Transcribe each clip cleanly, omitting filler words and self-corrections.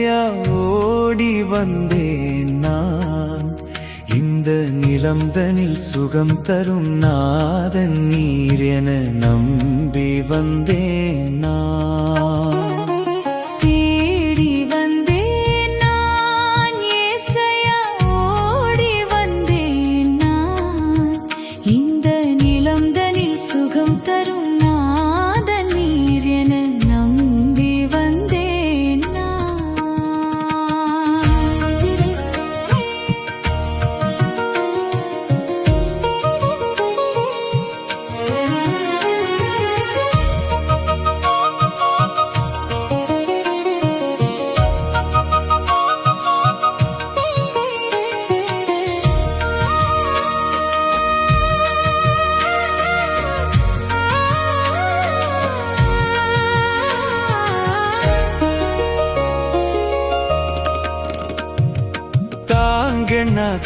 ஏசையா ஓடி வந்தேன் நான். இந்த நிலம்தனில் சுகம் தரும் நாதன் நீர் என நம்பி வந்தேன் நான்.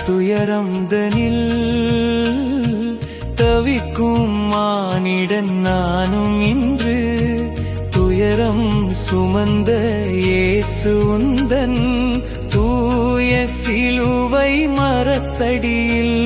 துயரம்தனில் தவிக்கும் மானிடன் நானும் இன்று துயரம் சுமந்த இயேசு உந்தன் தூய சிலுவை மரத்தடியில்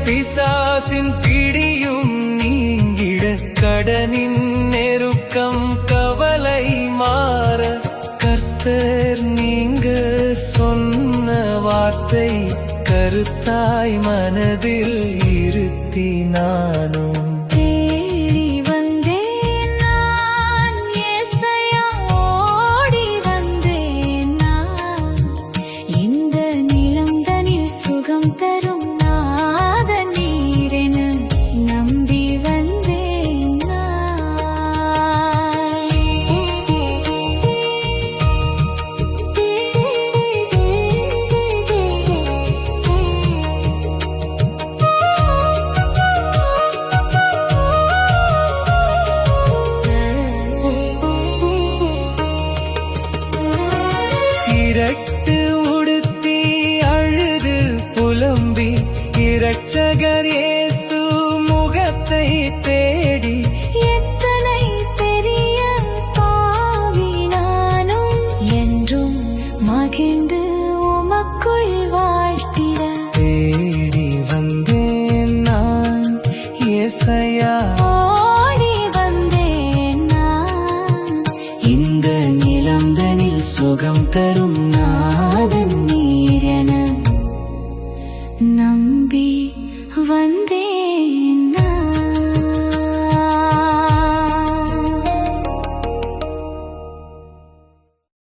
பிசாசின் பிடியும் நீங்கிட கடனின் நெருக்கம் கவலை மாற கர்த்தர் நீங்க சொன்ன வார்த்தை கருத்தாய் மனதில் இருத்தி நானும் இரட்டு உடுத்தி அழுது புலம்பி இரட்சகர் இயேசு முகத்தை தேடி எத்தனை பெரிய பாவி நானும் என்றும் மகிழ்ந்து உமக்குள் வாழ்த்திட தேடி வந்தேன் நான் ஏசையா ஓடி வந்தேன் நான் இந்த நிலம்தனில் சுகம் தரும்